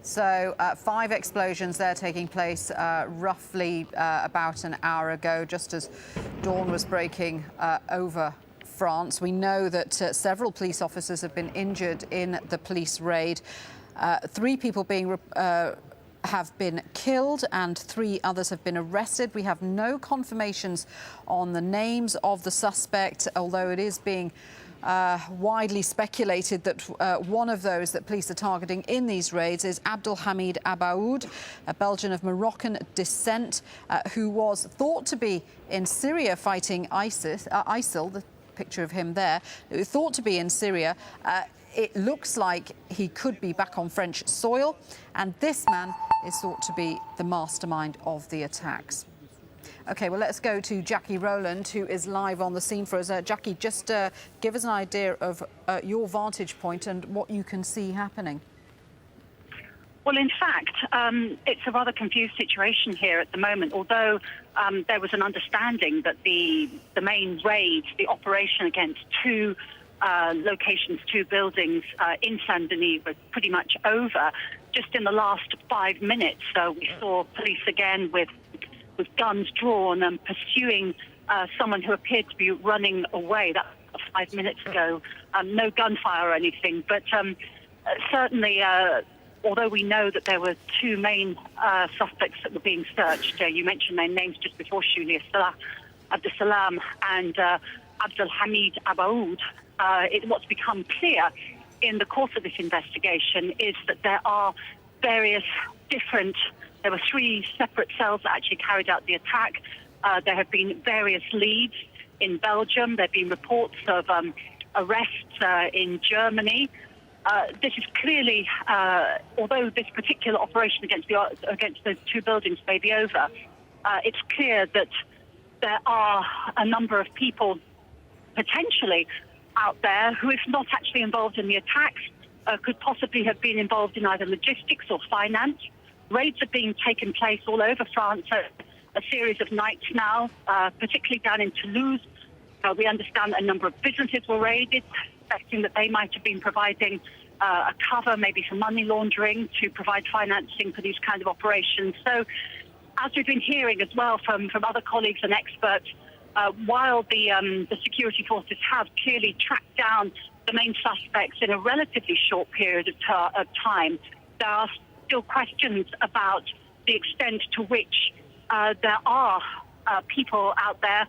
So 5 explosions there taking place roughly about an hour ago, just as dawn was breaking over France. We know that several police officers have been injured in the police raid. 3 people have been killed and 3 others have been arrested. We have no confirmations on the names of the suspect, although it is being widely speculated that one of those that police are targeting in these raids is Abdelhamid Abaoud, a Belgian of Moroccan descent, who was thought to be in Syria fighting ISIL, the picture of him there, thought to be in Syria. It looks like he could be back on French soil, and this man is thought to be the mastermind of the attacks. OK, well, let's go to Jackie Rowland, who is live on the scene for us. Jackie, just give us an idea of your vantage point and what you can see happening. Well, in fact, it's a rather confused situation here at the moment, although there was an understanding that the main raid, the operation against 2 locations, 2 buildings in Saint-Denis was pretty much over. Just in the last 5 minutes, we saw police again with guns drawn and pursuing someone who appeared to be running away. That was 5 minutes ago. No gunfire or anything, but certainly, although we know that there were 2 main suspects that were being searched, you mentioned their names just before, Julia Abdesalam and Abdelhamid Abaoud. What's become clear in the course of this investigation is that there are various different. There were 3 separate cells that actually carried out the attack. There have been various leads in Belgium. There have been reports of arrests in Germany. This is clearly, although this particular operation against those 2 buildings may be over, it's clear that there are a number of people potentially out there who, if not actually involved in the attacks, could possibly have been involved in either logistics or finance. Raids are being taken place all over France, a series of nights now, particularly down in Toulouse. We understand that a number of businesses were raided, suspecting that they might have been providing a cover, maybe for money laundering, to provide financing for these kind of operations. So, as we've been hearing as well from other colleagues and experts, while the security forces have clearly tracked down the main suspects in a relatively short period of time, there are still questions about the extent to which there are people out there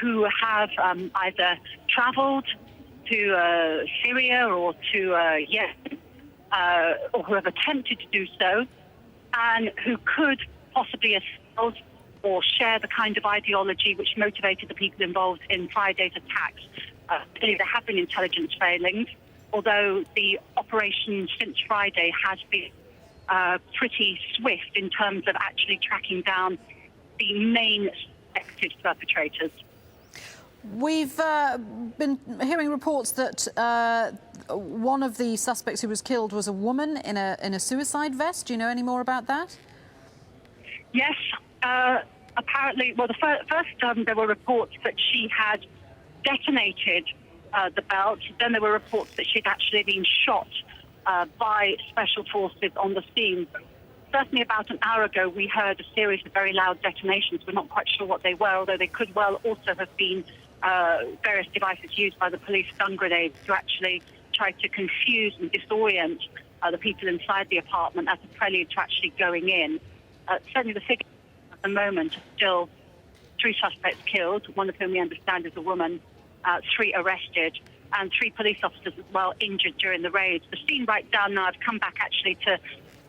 who have either travelled to Syria or to Yemen, or who have attempted to do so, and who could possibly espouse or share the kind of ideology which motivated the people involved in Friday's attacks. There have been intelligence failings, although the operation since Friday has been pretty swift in terms of actually tracking down the main suspected perpetrators. We've been hearing reports that one of the suspects who was killed was a woman in a suicide vest. Do you know any more about that? Yes. Apparently, well, first there were reports that she had detonated the belt. Then there were reports that she'd actually been shot by special forces on the scene. Certainly about an hour ago, we heard a series of very loud detonations. We're not quite sure what they were, although they could well also have been various devices used by the police, stun grenades, to actually try to confuse and disorient the people inside the apartment as a prelude to actually going in. Certainly the figure at the moment is still 3 suspects killed, one of whom we understand is a woman, 3 arrested, and 3 police officers as well injured during the raid. The scene right down now, I've come back actually to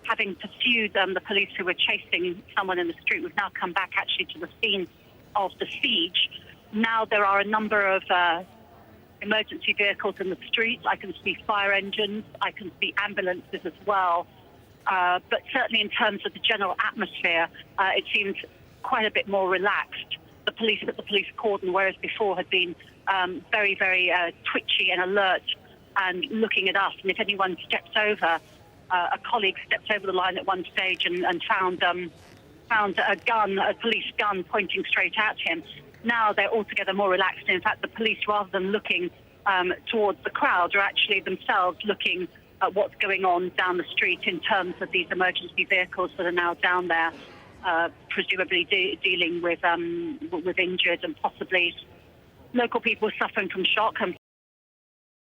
having pursued the police who were chasing someone in the street. We've now come back actually to the scene of the siege. Now there are a number of emergency vehicles in the streets. I can see fire engines. I can see ambulances as well. But certainly in terms of the general atmosphere, it seems quite a bit more relaxed. The police at the police cordon, whereas before had been very, very twitchy and alert and looking at us. And if anyone steps over, a colleague stepped over the line at one stage and found a gun, a police gun, pointing straight at him. Now they're altogether more relaxed. In fact, the police, rather than looking towards the crowd, are actually themselves looking what's going on down the street in terms of these emergency vehicles that are now down there, presumably dealing with injured and possibly local people suffering from shock and